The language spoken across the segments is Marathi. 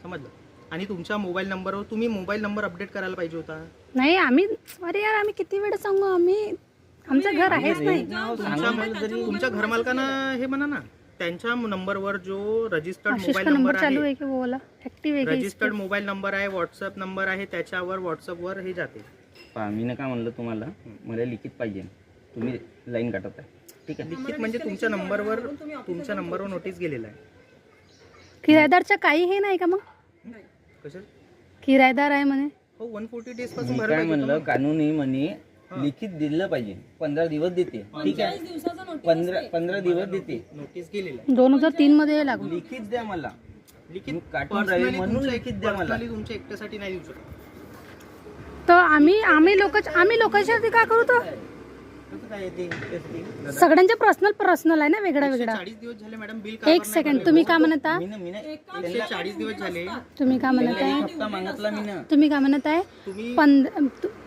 समजलं. आणि तुमच्या मोबाईल नंबरवर तुम्ही मोबाईल नंबर अपडेट करायला पाहिजे होता. नाही आम्ही, अरे यार आम्ही किती वेळ सांगू, आम्ही आमचं घर आहेच नाही. तुमच्या घरमालकांना हे म्हणा ना, त्यांच्या नंबरवर जो रजिस्टर्ड आशिष मोबाईल का नंबर नंबर चालू आहे, है कि वो वाला एक्टिव है क्या? रजिस्टर्ड मोबाईल नंबर आहे, व्हॉट्सअप नंबर आहे, त्याच्यावर व्हॉट्सअपवर हे जाते. मी ना काय म्हणलं तुम्हाला, मला लिखित पाहिजे, तुम्ही लाईन काढत आहे, ठीक आहे. लिखित म्हणजे तुमच्या नंबरवर नोटीस गेलेला आहे. किरायदारच्या काही हे नाही का मग? कशा किरायदार आहे म्हणे. हो 140 डेज पासून मी भरायला काय पाहिजे म्हणलं, होतं. कानूनी म्हणे लिखित दिलं पाहिजे. 15 दिवस देते, ठीक आहे. 15 दिवस देते, नोटीस गेलेला आहे. 2003 मध्ये लागू. लिखित द्या मला. लिखित मी काटून राहील म्हणून तुमच्या लिखित द्या मला. personally तुमच्या एकट्यासाठी नाही देऊ शकत. तर आम्ही लोकांसाठी का करू? तर कसं काय येते त्यासाठी? सगळ्यांचे पर्सनल आहे ना, वेगळा वेगळा. 140 दिवस झाले मॅडम बिल एक सेकंड, तुम्ही काय म्हणता? मी ना 140 दिवस झाले. तुम्ही काय म्हणत एक आहे? हप्ता मागितला मी ना. तुम्ही काय म्हणत आहे? तुम्ही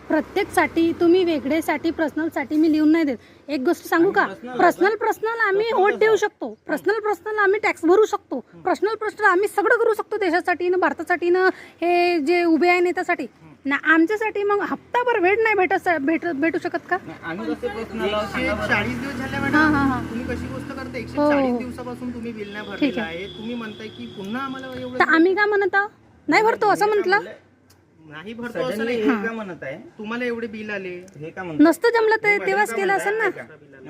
प्रत्येकसाठी तुम्ही वेगळेसाठी पर्सनलसाठी मी लिहून नाही देत. एक गोष्ट सांगू का? पर्सनल आम्ही वोट देऊ शकतो, पर्सनल आम्ही टॅक्स भरू शकतो, पर्सनल आम्ही सगळं करू शकतो देशासाठी ना, भारतासाठी ना, हे जे उभे आहे नेत्यासाठी ना. आमच्यासाठी मग हप्ताभर वेळ नाही भेटू शकत का? आम्ही कसे प्रश्न लावू? 140 दिवस झाले हा, मॅडम. हा, हा. तुम्ही कशी गोष्ट करता? हो. 140 दिवसापासून तुम्ही बिल नाही भरलेलं आहे. तुम्ही म्हणताय की पुन्हा आम्हाला तर एवढं आम्ही काय म्हणत आहोत? नाही भरतो असं म्हटलं. नाही भरतो असं सडनली नाही. हे काय म्हणत आहे? तुम्हाला एवढे बिल आले. हे काय म्हणत नसतं जमलं तर तेव्हाच केलं असेल ना.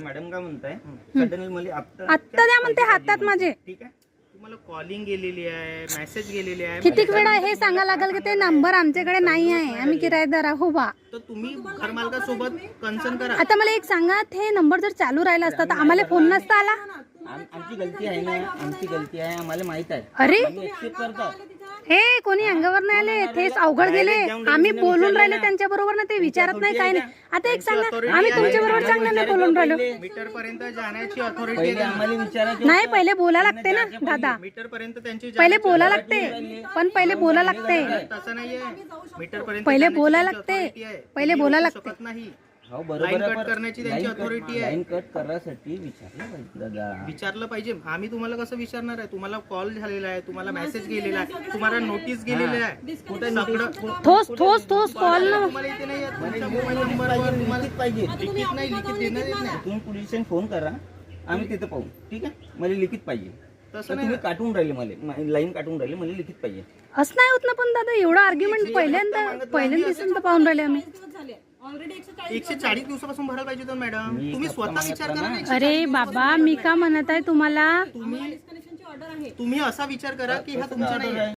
मॅडम काय म्हणताय? सडनली मला आत्ता द्या म्हणते हातात माझे. ठीक आहे. तुम्हाला कॉलिंग गेलेली आहे, मेसेज गेलेली आहे. कितीक वेळा हे सांगा लागेल की ते नंबर आमच्याकडे नाही आहे, आम्ही किरायदार आहो बा. तर तुम्ही घरमालकासोबत कन्सर्न करा. आता मला एक सांगा, हे नंबर जर चालू राहिला असता तर आम्हाला फोन नसता आला? आमची गलती आहे ना, आमची गलती आहे, आम्हाला माहित आहे. अरे आम्ही एक्सेप्ट करतो. हे कोणी अंगावर नाही आले, तेच अवघड गेले. आम्ही बोलून राहिले त्यांच्या बरोबर ना, ते विचारत नाही काही नाही. आता एक सांगा, आम्ही तुमच्या बरोबर चांगल्याने बोलून राहिलो. मीटर पर्यंत जाण्याची ऑथॉरिटी पहिले आम्हाला विचारायचं नाही, पहिले बोला लागते ना दादा, मीटर पर्यंत त्यांची पहिले बोला लागते, पण पहिले बोला लागते, तसं नाहीये. मीटर पर्यंत पहिले जाण्याची बोला त्यांची लागते, authority आहे. पहिले तुम्ही बोला रोखू लागते. शकत नाही. हो बरोबर लाईन आहे, कट पण करण्याची त्यांची लाईन कट- authority आहे. लाईन कट करण्यासाठी विचारलं पाहिजे दादा. विचारलं पाहिजे. आम्ही तुम्हाला कसं विचारणार आहे? तुम्हाला कॉल झालेला आहे, तुम्हाला मेसेज गेलेला आहे, तुम्हाला नोटीस गेलेली आहे. सगळं ठोस कॉल ना. तुम्हाला इथे नाही येत. तुमच्या मोबाईल नंबरवर तुम्हाला पाहिजे. लिखित नाही, लिखित देण्यात येत नाही. तुम्ही पोलीस स्टेशन फोन करा, आम्ही तिथे पाहू, ठीक आहे. मला लिखित पाहिजे. तसं तर नाही तुम्ही काटून राहिले, मला लाईन काटून राहिले, मला लिखित पाहिजे. असं नाही होत ना. पण दादा एवढं आर्ग्युमेंट पहिल्यांदा दिसून तर पाहून राहिले आम्ही. 140 दिवसापासून भरायला पाहिजे होतं मॅडम. तुम्ही स्वतः विचार करा ना. अरे बाबा, मी का म्हणत आहे तुम्हाला, तुम्ही असा विचार करा की हा तुमचा नाही आहे.